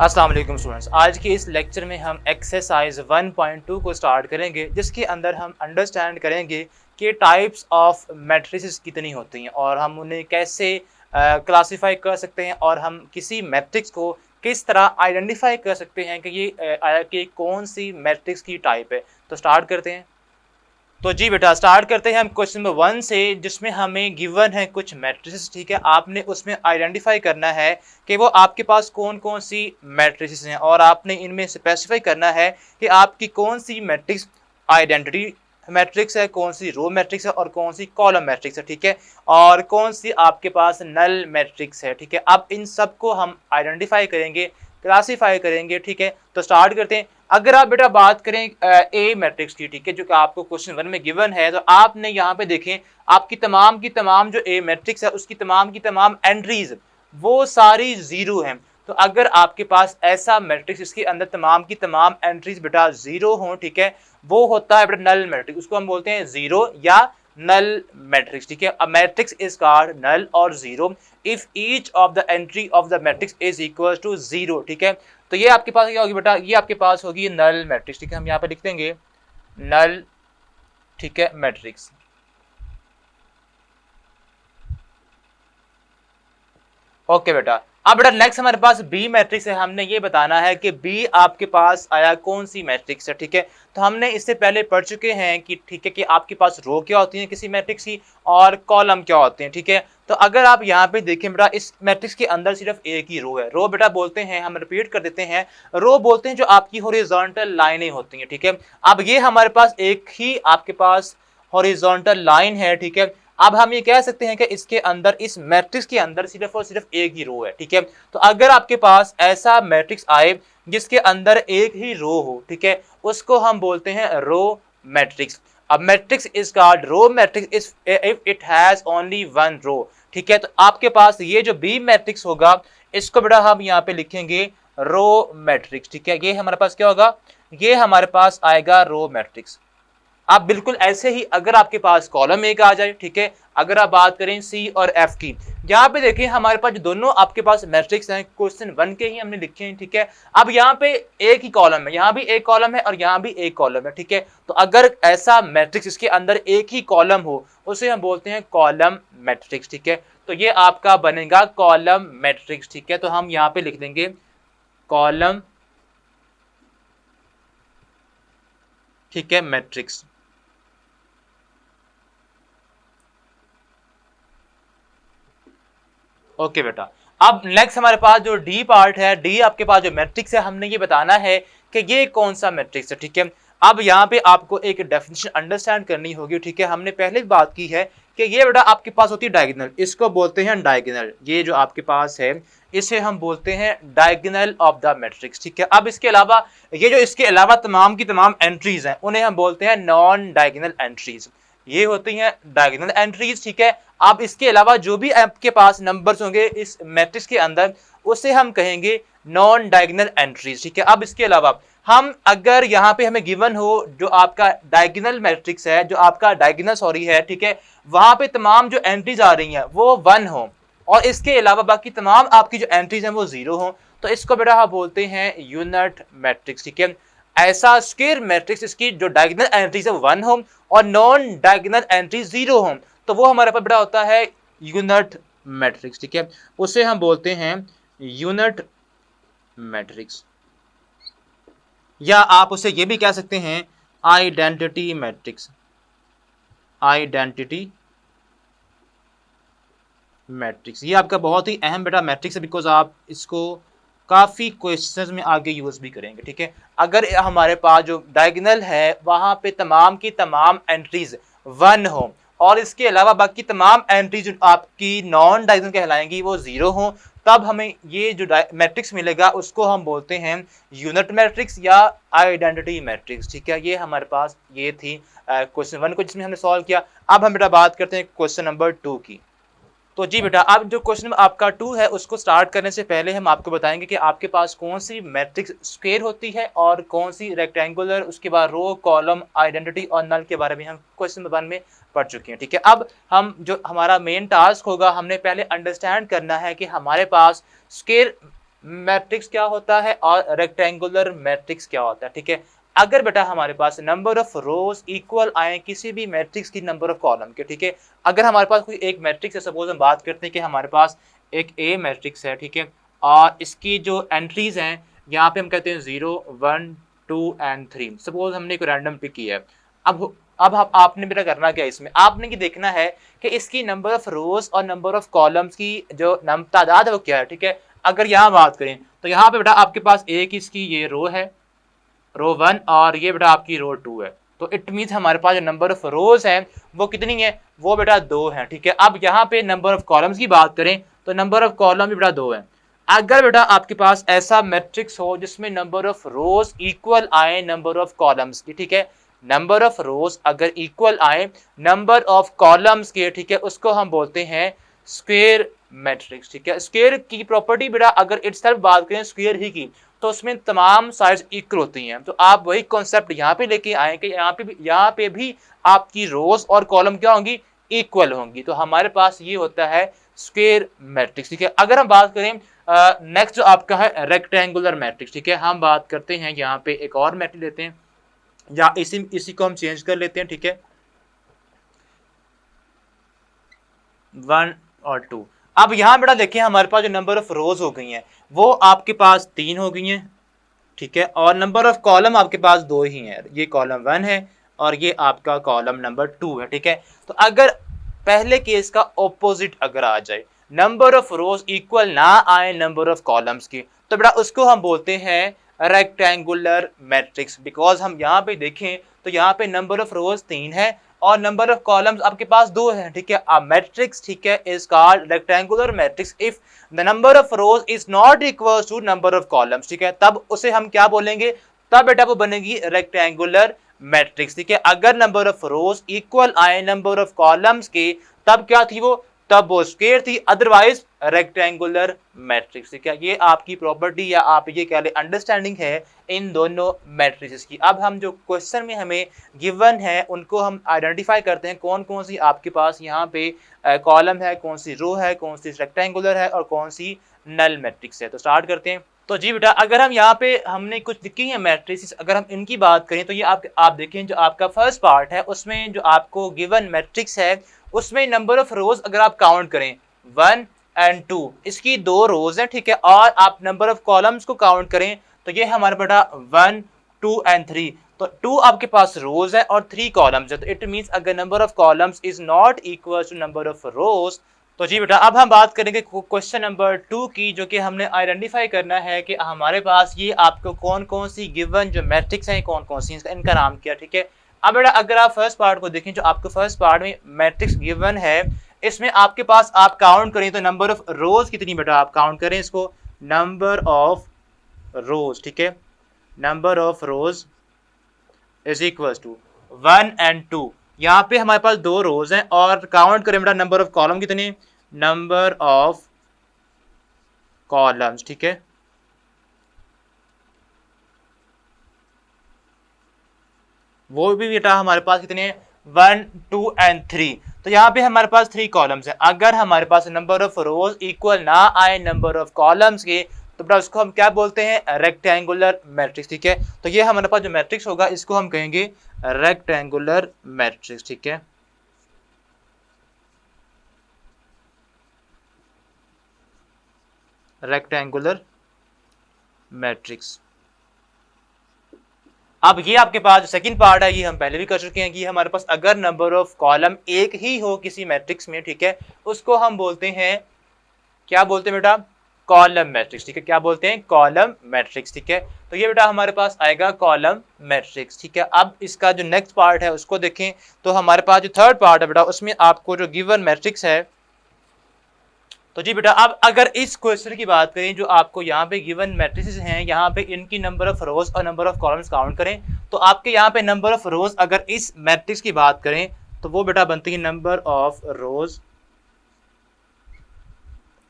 अस्सलाम वालेकुम स्टूडेंट्स। आज के इस लेक्चर में हम एक्सरसाइज 1.2 को स्टार्ट करेंगे, जिसके अंदर हम अंडरस्टैंड करेंगे कि टाइप्स ऑफ मैट्रिसेस कितनी होती हैं और हम उन्हें कैसे क्लासिफाई कर सकते हैं और हम किसी मैट्रिक्स को किस तरह आइडेंटिफाई कर सकते हैं कि ये कौन सी मैट्रिक्स की टाइप है। तो स्टार्ट करते हैं। तो जी बेटा, स्टार्ट करते हैं हम क्वेश्चन नंबर 1 से, जिसमें हमें गिवन है कुछ मैट्रिसेस। ठीक है, आपने उसमें आइडेंटिफाई करना है कि वो आपके पास कौन कौन सी मैट्रिसेस हैं और आपने इनमें स्पेसिफाई करना है कि आपकी कौन सी मैट्रिक्स आइडेंटिटी मैट्रिक्स है, कौन सी रो मैट्रिक्स है और कौन सी कॉलम मैट्रिक्स है। ठीक है, और कौन सी आपके पास नल मैट्रिक्स है। ठीक है, अब इन सब को हम आइडेंटिफाई करेंगे, क्लासीफाई करेंगे। ठीक है, तो स्टार्ट करते हैं। अगर आप बेटा बात करें ए मैट्रिक्स की, ठीक है, जो कि आपको क्वेश्चन 1 में गिवन है, तो आपने यहाँ पे देखें आपकी तमाम की तमाम जो ए मैट्रिक्स है उसकी तमाम की तमाम एंट्रीज वो सारी जीरो हैं। तो अगर आपके पास ऐसा मैट्रिक्स इसके अंदर तमाम की तमाम एंट्रीज बेटा जीरो हों, ठीक है, वो होता है बेटा नल मैट्रिक्स। उसको हम बोलते हैं जीरो या नल मैट्रिक्स। ठीक है, a matrix is called null और zero if each of the entry of the matrix is equal to zero. ठीक है, तो ये आपके पास क्या होगी बेटा, ये आपके पास होगी नल मैट्रिक्स। ठीक है, हम यहाँ पे लिख देंगे नल, ठीक है, मैट्रिक्स। ओके बेटा, अब बेटा नेक्स्ट हमारे पास बी मैट्रिक्स है। हमने ये बताना है कि बी आपके पास आया कौन सी मैट्रिक्स है। ठीक है, तो हमने इससे पहले पढ़ चुके हैं कि ठीक है कि आपके पास रो क्या होती है किसी मैट्रिक्स की और कॉलम क्या होते हैं। ठीक है, तो अगर आप यहाँ पे देखें बेटा, इस मैट्रिक्स के अंदर सिर्फ एक ही रो है। रो बेटा बोलते हैं, हम रिपीट कर देते हैं, रो बोलते हैं जो आपकी हॉरिजॉन्टल लाइनें होती हैं। ठीक है, अब ये हमारे पास एक ही आपके पास हॉरिजॉन्टल लाइन है। ठीक है, अब हम ये कह सकते हैं कि इसके अंदर, इस मैट्रिक्स के अंदर सिर्फ और सिर्फ एक ही रो है। ठीक है, तो अगर आपके पास ऐसा मैट्रिक्स आए जिसके अंदर एक ही रो हो, ठीक है, उसको हम बोलते हैं रो मैट्रिक्स। अब matrix is called row matrix if it has only one row. ठीक है, तो आपके पास ये जो बी मैट्रिक्स होगा इसको बेटा हम यहाँ पे लिखेंगे रो मैट्रिक्स। ठीक है, ये हमारे पास क्या होगा, ये हमारे पास आएगा रो मैट्रिक्स। आप बिल्कुल ऐसे ही अगर आपके पास कॉलम एक आ जाए, ठीक है, अगर आप बात करें सी और एफ की, यहाँ पे देखिए हमारे पास जो दोनों आपके पास मैट्रिक्स हैं क्वेश्चन 1 के ही हमने लिखे हैं। ठीक है, अब यहाँ पे एक ही कॉलम है, यहाँ भी एक कॉलम है और यहाँ भी एक कॉलम है। ठीक है, तो अगर ऐसा मैट्रिक्स इसके अंदर एक ही कॉलम हो उसे हम बोलते हैं कॉलम मैट्रिक्स। ठीक है, तो ये आपका बनेगा कॉलम मैट्रिक्स। ठीक है, तो हम यहाँ पे लिख देंगे कॉलम, ठीक है, मैट्रिक्स। ओके बेटा, अब नेक्स्ट हमारे पास जो डी पार्ट है, डी आपके पास जो मैट्रिक्स है, हमने ये बताना है कि ये कौन सा मैट्रिक्स है। ठीक है, अब यहाँ पे आपको एक डेफिनेशन अंडरस्टैंड करनी होगी। ठीक है, हमने पहले भी बात की है कि ये बेटा आपके पास होती है डायगोनल, इसको बोलते हैं डायगोनल। ये जो आपके पास है इसे हम बोलते हैं डायगोनल ऑफ द मैट्रिक्स। ठीक है, अब इसके अलावा ये जो इसके अलावा तमाम की तमाम एंट्रीज हैं उन्हें हम बोलते हैं नॉन डायगोनल एंट्रीज। ये होती हैं डायगोनल एंट्रीज। ठीक है, अब इसके अलावा जो भी आपके पास नंबर्स होंगे इस मैट्रिक्स के अंदर उसे हम कहेंगे नॉन डायगोनल एंट्रीज। ठीक है, अब इसके अलावा हम अगर यहाँ पे हमें गिवन हो जो आपका डायगोनल मैट्रिक्स है, जो आपका डायगोनल सॉरी है, ठीक है, वहां पे तमाम जो एंट्रीज आ रही हैं वो 1 हो और इसके अलावा बाकी तमाम आपकी जो एंट्रीज हैं वो 0 हो, तो इसको बेटा हम बोलते हैं यूनिट मैट्रिक्स। ठीक है, ऐसा स्क्वायर मैट्रिक्स इसकी जो डायगोनल एंट्रीज है 1 हो और नॉन डायगोनल एंट्री 0 हो, तो वो हमारे पास बेटा होता है यूनिट मैट्रिक्स। ठीक है, उसे हम बोलते हैं यूनिट मैट्रिक्स, या आप उसे ये भी कह सकते हैं आइडेंटिटी मैट्रिक्स। आइडेंटिटी मैट्रिक्स ये आपका बहुत ही अहम बेटा मैट्रिक्स है, बिकॉज आप इसको काफ़ी क्वेश्चंस में आगे यूज़ भी करेंगे। ठीक है, अगर हमारे पास जो डायगोनल है वहाँ पे तमाम की तमाम एंट्रीज 1 हो और इसके अलावा बाकी तमाम एंट्रीज आपकी नॉन डायगोनल कहलाएंगी वो 0 हो, तब हमें ये जो मैट्रिक्स मिलेगा उसको हम बोलते हैं यूनिट मैट्रिक्स या आइडेंटिटी मैट्रिक्स। ठीक है, ये हमारे पास ये थी क्वेश्चन 1 को जिसमें हमने सॉल्व किया। अब हम बेटा बात करते हैं क्वेश्चन नंबर 2 की। तो जी बेटा, अब जो क्वेश्चन आपका 2 है उसको स्टार्ट करने से पहले हम आपको बताएंगे कि आपके पास कौन सी मैट्रिक्स स्क्वायर होती है और कौन सी रेक्टेंगुलर, उसके बाद रो, कॉलम, आइडेंटिटी और नल के बारे में हम क्वेश्चन 1 में पढ़ चुके हैं। ठीक है, अब हम जो हमारा मेन टास्क होगा, हमने पहले अंडरस्टैंड करना है कि हमारे पास स्क्वायर मैट्रिक्स क्या होता है और रेक्टेंगुलर मैट्रिक्स क्या होता है, ठीक है। अगर बेटा हमारे पास नंबर ऑफ रोज इक्वल आए किसी भी मैट्रिक्स की नंबर ऑफ कॉलम के, ठीक है। अगर हमारे पास कोई एक मैट्रिक्स है, सपोज हम बात करते हैं कि हमारे पास एक ए मैट्रिक्स है, ठीक है, और इसकी जो एंट्रीज हैं यहाँ पे हम कहते हैं 0 1 2 एंड 3। सपोज हमने एक रैंडम पिक किया है। अब आपने बेटा करना क्या, इसमें आपने ये देखना है कि इसकी नंबर ऑफ रोज और नंबर ऑफ कॉलम्स की जो तादाद है वो क्या है, ठीक है। अगर यहाँ बात करें तो यहाँ पे बेटा आपके पास एक इसकी ये रो है, रो 1, और ये बेटा आपकी रो 2 है। तो इट मीन्स हमारे पास जो नंबर ऑफ रोज है वो कितनी है, वो बेटा 2 है, ठीक है। अब यहाँ पे नंबर ऑफ कॉलम्स की बात करें तो नंबर ऑफ कॉलम भी बेटा 2 है। अगर बेटा आपके पास ऐसा मैट्रिक्स हो जिसमें नंबर ऑफ रोज इक्वल आए नंबर ऑफ कॉलम्स की, ठीक है, नंबर ऑफ रोज अगर इक्वल आए नंबर ऑफ कॉलम्स के, ठीक है, उसको हम बोलते हैं स्क्वायर मैट्रिक्स, ठीक है। स्क्वायर की प्रॉपर्टी बेटा अगर इटसेल्फ बात करें स्क्वायर ही की तो उसमें तमाम साइड्स इक्वल होती हैं। तो आप वही कॉन्सेप्ट यहाँ पे लेके आए कि यहाँ पे भी आपकी रोज और कॉलम क्या होंगी, इक्वल होंगी। तो हमारे पास ये होता है स्क्वायर मैट्रिक्स, ठीक है। अगर हम बात करें नेक्स्ट जो आपका है रेक्टेंगुलर मैट्रिक्स, ठीक है, हम बात करते हैं यहाँ पे एक और मैट्रिक्स लेते हैं या इसी को हम चेंज कर लेते हैं, ठीक है, 1 और 2। अब यहाँ बेटा देखिए हमारे पास जो नंबर ऑफ रोज हो गई हैं वो आपके पास 3 हो गई हैं, ठीक है, और नंबर ऑफ कॉलम आपके पास 2 ही हैं, ये कॉलम 1 है और ये आपका कॉलम नंबर 2 है, ठीक है। तो अगर पहले केस का ऑपोजिट अगर आ जाए, नंबर ऑफ रोज इक्वल ना आए नंबर ऑफ कॉलम्स की, तो बेटा उसको हम बोलते हैं रेक्टेंगुलर मैट्रिक्स। बिकॉज हम यहाँ पे देखें तो यहाँ पे नंबर ऑफ रोज 3 है और नंबर ऑफ कॉलम्स आपके पास 2 है, ठीक है। अ मैट्रिक्स, ठीक है, is called rectangular matrix if the number of rows is not equal to number of columns, ठीक है। तब उसे हम क्या बोलेंगे, तब बेटा वो बनेगी रेक्टेंगुलर मैट्रिक्स, ठीक है। अगर नंबर ऑफ रोज इक्वल आए नंबर ऑफ कॉलम्स के तब क्या थी वो, तब वो स्क्वायर थी, अदरवाइज रेक्टेंगुलर मैट्रिक्स, ठीक है। ये आपकी प्रॉपर्टी या आप ये कह ले अंडरस्टैंडिंग है इन दोनों मैट्रिक्स की। अब हम जो क्वेश्चन में हमें गिवन है उनको हम आइडेंटिफाई करते हैं कौन कौन सी आपके पास यहाँ पे कॉलम है, कौन सी रो है, कौन सी रेक्टेंगुलर है और कौन सी नल मैट्रिक्स है। तो स्टार्ट करते हैं। तो जी बेटा अगर हम यहाँ पे हमने कुछ लिखी है मैट्रिक्स, अगर हम इनकी बात करें तो ये आप देखें जो आपका फर्स्ट पार्ट है उसमें जो आपको गिवन मैट्रिक्स है उसमें नंबर ऑफ रोज अगर आप काउंट करें 1 एंड 2, इसकी 2 रोज हैं, ठीक है, और आप नंबर ऑफ कॉलम्स को काउंट करें तो ये हमारा बेटा 1 2 एंड 3। तो 2 आपके पास रोज है और 3 कॉलम्स है। तो इट मींस अगर number of columns is not equal to number of rows. तो जी बेटा अब हम बात करेंगे क्वेश्चन नंबर 2 की, जो कि हमने आइडेंटिफाई करना है कि हमारे पास ये आपको कौन कौन सी गिवन जो मैट्रिक्स हैं कौन कौन सी, इनका नाम क्या, ठीक है। अब बेटा अगर आप फर्स्ट पार्ट को देखें, जो आपको फर्स्ट पार्ट में मैट्रिक्स गिवन है इसमें आपके पास आप काउंट करें तो नंबर ऑफ रोज कितनी बेटा आप काउंट करें इसको, नंबर ऑफ रोज, ठीक है, number of rows is equal to 1 and 2। यहाँ पे हमारे पास 2 रोज हैं और काउंट करें बेटा नंबर ऑफ कॉलम कितने, नंबर ऑफ कॉलम्स, ठीक है, वो भी बेटा हमारे पास कितने हैं 1 2 एंड 3। तो यहाँ पे हमारे पास 3 कॉलम्स हैं। अगर हमारे पास नंबर ऑफ रोज इक्वल ना आए नंबर ऑफ कॉलम्स के तो बेटा उसको हम क्या बोलते हैं, रेक्टेंगुलर मैट्रिक्स, ठीक है। तो ये हमारे पास जो मैट्रिक्स होगा इसको हम कहेंगे रेक्टेंगुलर मैट्रिक्स, ठीक है। Rectangular matrix. अब ये आपके पास जो सेकंड पार्ट है ये हम पहले भी कर चुके हैं कि हमारे पास अगर नंबर ऑफ कॉलम एक ही हो किसी मैट्रिक्स में, ठीक है, उसको हम बोलते हैं, क्या बोलते हैं बेटा, कॉलम मैट्रिक्स, ठीक है। क्या बोलते हैं, कॉलम मैट्रिक्स, ठीक है। तो ये बेटा हमारे पास आएगा कॉलम मैट्रिक्स, ठीक है। अब इसका जो नेक्स्ट पार्ट है उसको देखें तो हमारे पास जो थर्ड पार्ट है बेटा उसमें आपको जो गिवन मैट्रिक्स है, तो जी बेटा अब अगर इस क्वेश्चन की बात करें जो आपको यहाँ पे गिवन मैट्रिसेस हैं, यहाँ पे इनकी नंबर ऑफ रोज और नंबर ऑफ कॉलम्स काउंट करें तो आपके यहाँ पे नंबर ऑफ रोज अगर इस मैट्रिक्स की बात करें तो वो बेटा बनती है number of rows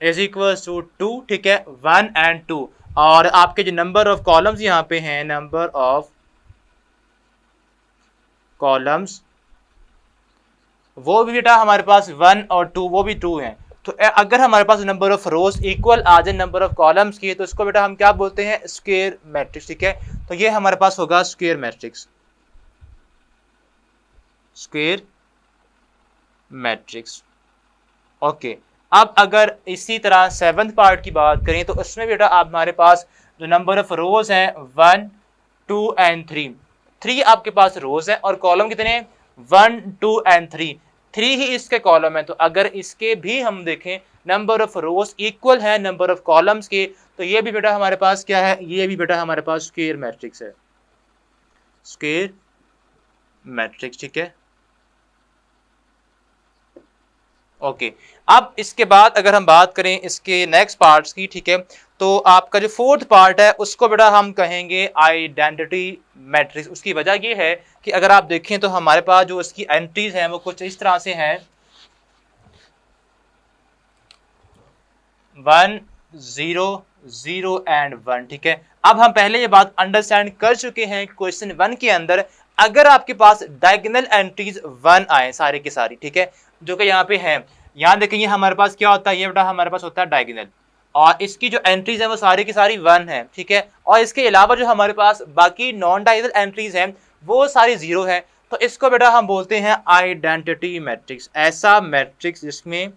is equal to 2, ठीक है, 1 एंड 2। और आपके जो नंबर ऑफ कॉलम्स यहाँ पे हैं, नंबर ऑफ कॉलम्स वो भी बेटा हमारे पास 1 और 2, वो भी 2 हैं। तो अगर हमारे पास नंबर ऑफ रोज इक्वल आ जाए नंबर ऑफ कॉलम्स की, तो इसको बेटा हम क्या बोलते हैं, स्क्वायर मैट्रिक्स। ठीक है, तो ये हमारे पास होगा square matrix, square matrix. Okay, अब अगर इसी तरह सेवंथ पार्ट की बात करें तो उसमें बेटा आप हमारे पास जो नंबर ऑफ रोज हैं 1 2 एंड 3, 3 आपके पास रोज है और कॉलम कितने हैं 1 2 एंड 3, 3 ही इसके कॉलम है। तो अगर इसके भी हम देखें नंबर ऑफ रोज इक्वल है नंबर ऑफ कॉलम्स के, तो ये भी बेटा हमारे पास क्या है, ये भी बेटा हमारे पास स्क्वायर मैट्रिक्स है, स्क्वायर मैट्रिक्स। ठीक है, ओके। अब इसके बाद अगर हम बात करें इसके नेक्स्ट पार्ट्स की, ठीक है, तो आपका जो फोर्थ पार्ट है उसको बेटा हम कहेंगे आइडेंटिटी मैट्रिक्स। उसकी वजह ये है कि अगर आप देखें तो हमारे पास जो इसकी एंट्रीज हैं वो कुछ इस तरह से हैं, 1 0 0 एंड 1। ठीक है, अब हम पहले ये बात अंडरस्टैंड कर चुके हैं क्वेश्चन 1 के अंदर अगर आपके पास डायगोनल एंट्रीज 1 आए सारे की सारी, ठीक है, जो कि यहाँ पे है, यहाँ देखेंगे हमारे पास क्या होता है, ये बेटा हमारे पास होता है डायगोनल, और इसकी जो एंट्रीज है वो सारी की सारी 1 है। ठीक है, और इसके अलावा जो हमारे पास बाकी नॉन डायगोनल एंट्रीज हैं वो सारी 0 है। तो इसको बेटा हम बोलते हैं आइडेंटिटी मैट्रिक्स, ऐसा मैट्रिक्स जिसमें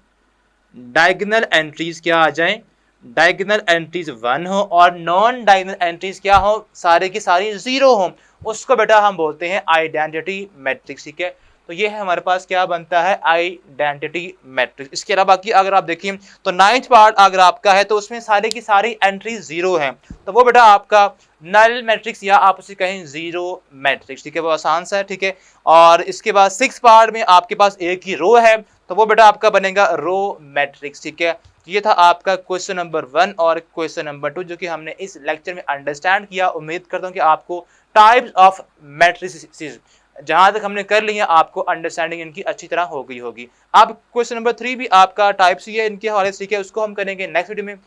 डायगोनल एंट्रीज क्या आ जाएं, डायगोनल एंट्रीज 1 हो और नॉन डायगोनल एंट्रीज क्या हो, सारे की सारी 0 हो, उसको बेटा हम बोलते हैं आइडेंटिटी मैट्रिक्स। ठीक है, तो ये है हमारे पास क्या बनता है, आइडेंटिटी मैट्रिक्स। इसके अलावा बाकी अगर आप देखिए तो 9th पार्ट अगर आपका है तो उसमें सारे की सारी एंट्रीज 0 हैं, तो वो बेटा आपका नल मैट्रिक्स या आप उसे कहें 0 मैट्रिक्स। ठीक है, वो आसान सा है। ठीक है, और इसके बाद 6th पार्ट में आपके पास एक ही रो है, तो वो बेटा आपका बनेगा रो मैट्रिक्स। ठीक है, ये था आपका क्वेश्चन नंबर 1 और क्वेश्चन नंबर 2 जो कि हमने इस लेक्चर में अंडरस्टैंड किया। उम्मीद करता हूँ कि आपको टाइप्स ऑफ मैट्रिसेस जहां तक हमने कर लिया आपको अंडरस्टैंडिंग इनकी अच्छी तरह हो गई होगी। अब क्वेश्चन नंबर 3 भी आपका टाइप्स ही है इनके हवाले से। ठीक है, उसको हम करेंगे नेक्स्ट वीडियो में।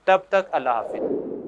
तब तक अल्लाह हाफिज।